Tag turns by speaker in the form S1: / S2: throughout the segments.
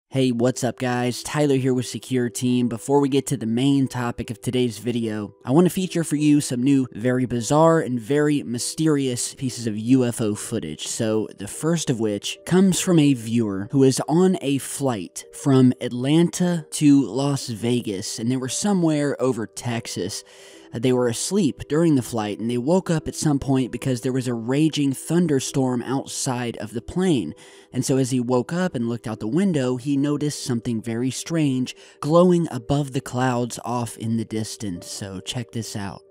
S1: Hey, what's up guys? Tyler here with Secureteam. Before we get to the main topic of today's video, I want to feature for you some new, very bizarre and very mysterious pieces of UFO footage. So, the first of which comes from a viewer who is on a flight from Atlanta to Las Vegas, and they were somewhere over Texas. They were asleep during the flight, and they woke up at some point because there was a raging thunderstorm outside of the plane. And so as he woke up and looked out the window, he noticed something very strange glowing above the clouds off in the distance. So check this out.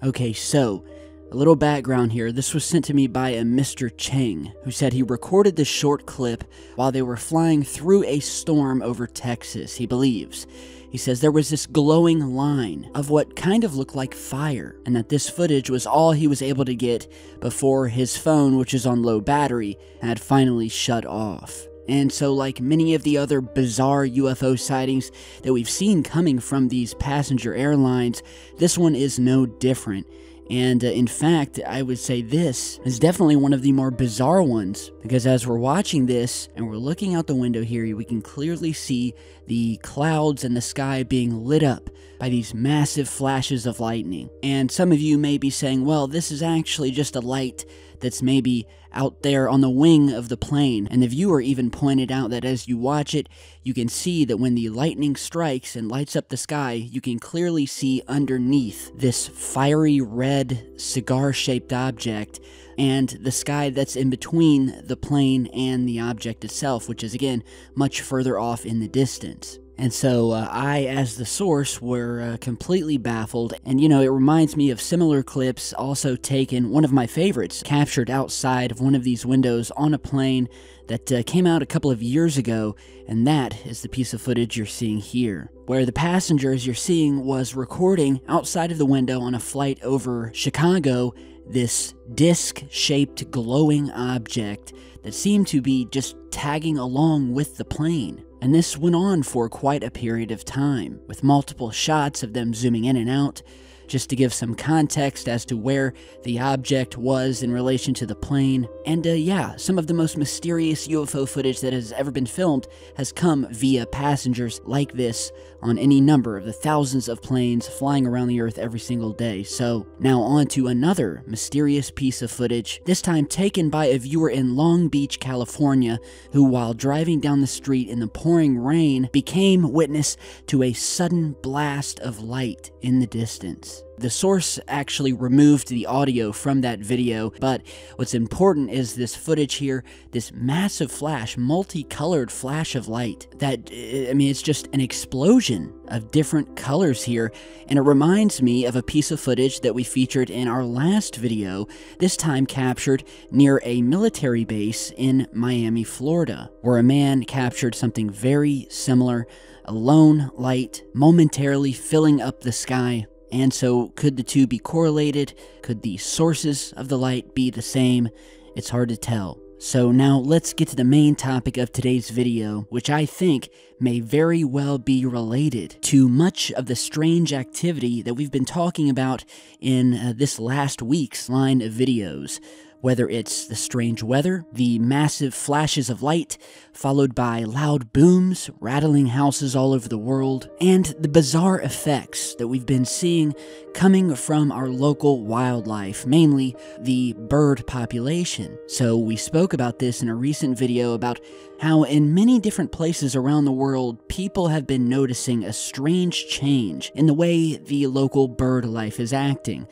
S1: Okay, so, a little background here. This was sent to me by a Mr. Cheng, who said he recorded this short clip while they were flying through a storm over Texas, he believes. He says there was this glowing line of what kind of looked like fire, and that this footage was all he was able to get before his phone, which is on low battery, had finally shut off. And so, like many of the other bizarre UFO sightings that we've seen coming from these passenger airlines, this one is no different. And in fact, I would say this is definitely one of the more bizarre ones, because as we're watching this and we're looking out the window here, we can clearly see the clouds and the sky being lit up by these massive flashes of lightning. And some of you may be saying, well, this is actually just a light that's maybe out there on the wing of the plane. And the viewer even pointed out that as you watch it, you can see that when the lightning strikes and lights up the sky, you can clearly see underneath this fiery red cigar-shaped object and the sky that's in between the plane and the object itself, which is again much further off in the distance. And so I, as the source, were completely baffled. And you know, it reminds me of similar clips also taken, one of my favorites, captured outside of one of these windows on a plane that came out a couple of years ago. And that is the piece of footage you're seeing here, where the passenger, as you're seeing, was recording outside of the window on a flight over Chicago this disc-shaped glowing object that seemed to be just tagging along with the plane. And this went on for quite a period of time, with multiple shots of them zooming in and out, just to give some context as to where the object was in relation to the plane. And yeah, some of the most mysterious UFO footage that has ever been filmed has come via passengers like this on any number of the thousands of planes flying around the Earth every single day. So now on to another mysterious piece of footage, this time taken by a viewer in Long Beach, California, who while driving down the street in the pouring rain became witness to a sudden blast of light in the distance. The source actually removed the audio from that video, but what's important is this footage here, this massive flash, multicolored flash of light that, I mean, it's just an explosion of different colors here, and it reminds me of a piece of footage that we featured in our last video, this time captured near a military base in Miami, Florida, where a man captured something very similar, a lone light momentarily filling up the sky. And so, could the two be correlated? Could the sources of the light be the same? It's hard to tell. So now let's get to the main topic of today's video, which I think may very well be related to much of the strange activity that we've been talking about in this last week's line of videos. Whether it's the strange weather, the massive flashes of light, followed by loud booms, rattling houses all over the world, and the bizarre effects that we've been seeing coming from our local wildlife, mainly the bird population. So we spoke about this in a recent video about how in many different places around the world, people have been noticing a strange change in the way the local bird life is acting.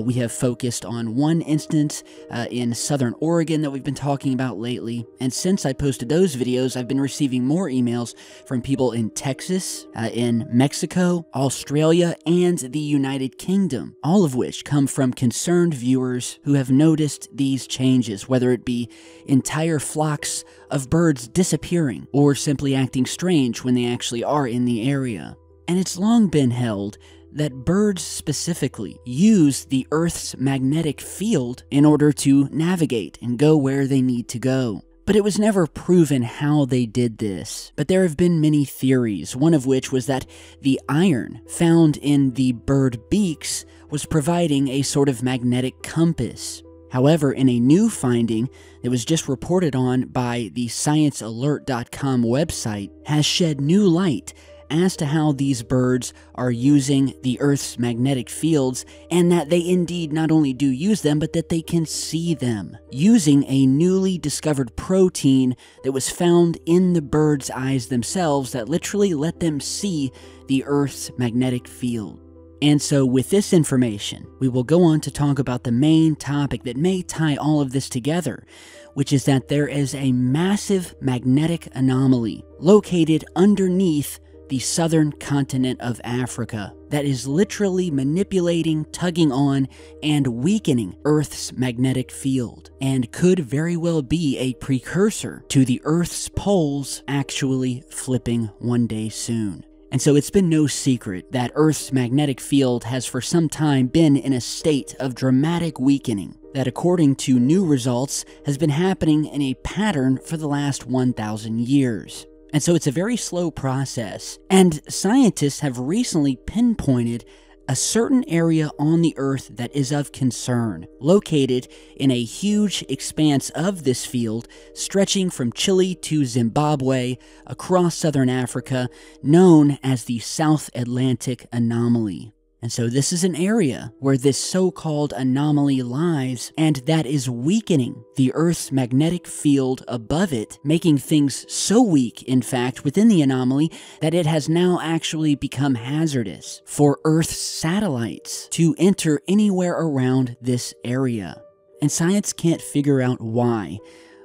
S1: We have focused on one instance in southern Oregon that we've been talking about lately, and since I posted those videos, I've been receiving more emails from people in Texas, in Mexico, Australia, and the United Kingdom, all of which come from concerned viewers who have noticed these changes, whether it be entire flocks of birds disappearing or simply acting strange when they actually are in the area. And it's long been held that birds specifically use the Earth's magnetic field in order to navigate and go where they need to go. But it was never proven how they did this. But there have been many theories, one of which was that the iron found in the bird beaks was providing a sort of magnetic compass. However, in a new finding that was just reported on by the ScienceAlert.com website, has shed new light as to how these birds are using the Earth's magnetic fields, and that they indeed not only do use them, but that they can see them, using a newly discovered protein that was found in the birds' eyes themselves that literally let them see the Earth's magnetic field. And so with this information, we will go on to talk about the main topic that may tie all of this together, which is that there is a massive magnetic anomaly located underneath the southern continent of Africa that is literally manipulating, tugging on, and weakening Earth's magnetic field, and could very well be a precursor to the Earth's poles actually flipping one day soon. And so it's been no secret that Earth's magnetic field has for some time been in a state of dramatic weakening that, according to new results, has been happening in a pattern for the last 1,000 years. And so it's a very slow process, and scientists have recently pinpointed a certain area on the Earth that is of concern, located in a huge expanse of this field, stretching from Chile to Zimbabwe across southern Africa, known as the South Atlantic Anomaly. And so this is an area where this so-called anomaly lies, and that is weakening the Earth's magnetic field above it, making things so weak, in fact, within the anomaly that it has now actually become hazardous for Earth's satellites to enter anywhere around this area. And science can't figure out why.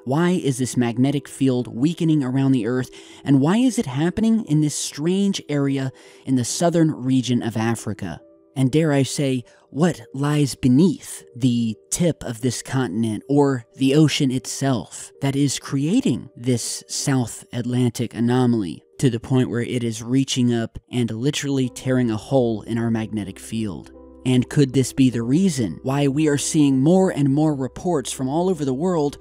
S1: Why is this magnetic field weakening around the Earth, and why is it happening in this strange area in the southern region of Africa? And dare I say, what lies beneath the tip of this continent or the ocean itself that is creating this South Atlantic anomaly to the point where it is reaching up and literally tearing a hole in our magnetic field? And could this be the reason why we are seeing more and more reports from all over the world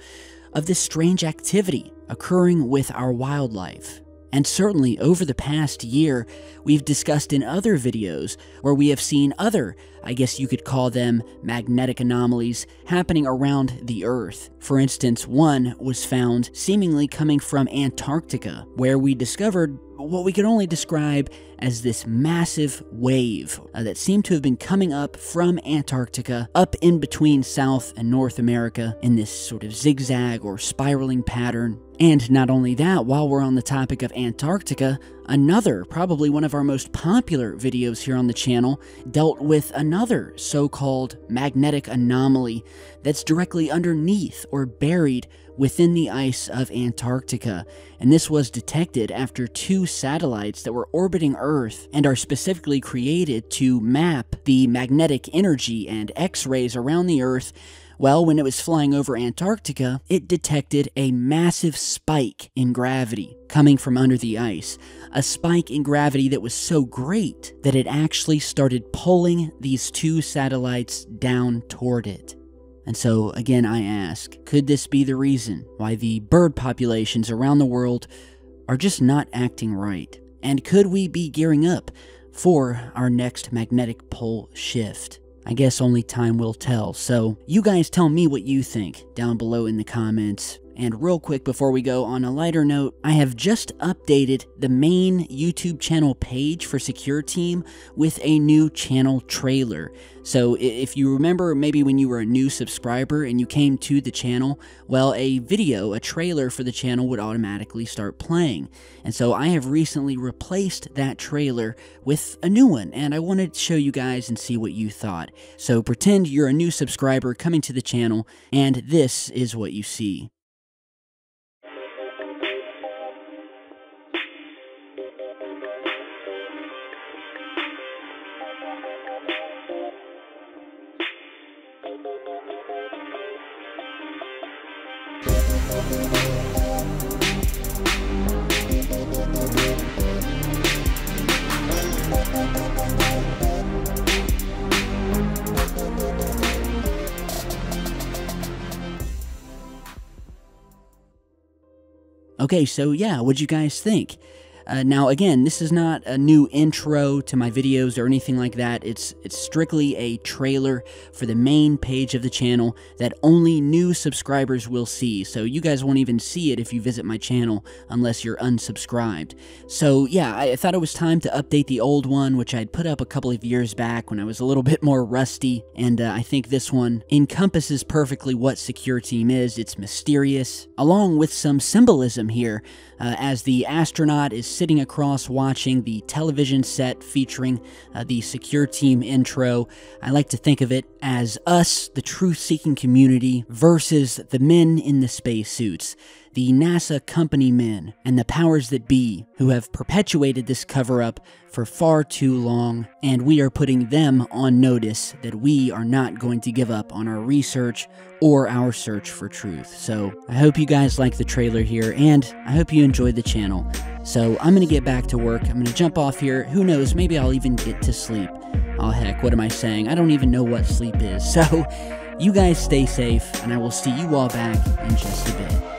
S1: of this strange activity occurring with our wildlife? And certainly over the past year, we've discussed in other videos where we have seen other, I guess you could call them magnetic anomalies, happening around the Earth. For instance, one was found seemingly coming from Antarctica, where we discovered what we could only describe as this massive wave that seemed to have been coming up from Antarctica up in between South and North America in this sort of zigzag or spiraling pattern. And not only that, while we're on the topic of Antarctica, another, probably one of our most popular videos here on the channel, dealt with another so-called magnetic anomaly that's directly underneath or buried within the ice of Antarctica. And this was detected after 2 satellites that were orbiting Earth and are specifically created to map the magnetic energy and X-rays around the Earth. Well, when it was flying over Antarctica, it detected a massive spike in gravity coming from under the ice. A spike in gravity that was so great that it actually started pulling these 2 satellites down toward it. And so, again, I ask, could this be the reason why the bird populations around the world are just not acting right? And could we be gearing up for our next magnetic pole shift? I guess only time will tell. So you guys tell me what you think down below in the comments. And real quick before we go, on a lighter note, I have just updated the main YouTube channel page for Secureteam with a new channel trailer. So if you remember maybe when you were a new subscriber and you came to the channel, well, a trailer for the channel would automatically start playing. And so I have recently replaced that trailer with a new one, and I wanted to show you guys and see what you thought. So pretend you're a new subscriber coming to the channel, and this is what you see. Okay, so yeah, what'd you guys think? Now, again, this is not a new intro to my videos or anything like that. It's strictly a trailer for the main page of the channel that only new subscribers will see. So you guys won't even see it if you visit my channel unless you're unsubscribed. So yeah, I thought it was time to update the old one, which I'd put up a couple of years back when I was a little bit more rusty. And I think this one encompasses perfectly what Secureteam is. It's mysterious, along with some symbolism here, as the astronaut is sitting across watching the television set featuring the Secureteam intro. I like to think of it as us, the truth-seeking community, versus the men in the spacesuits, the NASA company men, and the powers that be, who have perpetuated this cover-up for far too long, and we are putting them on notice that we are not going to give up on our research or our search for truth. So I hope you guys like the trailer here, and I hope you enjoyed the channel. So I'm gonna get back to work. I'm gonna jump off here. Who knows, maybe I'll even get to sleep. Oh heck, what am I saying? I don't even know what sleep is. So you guys stay safe, and I will see you all back in just a bit.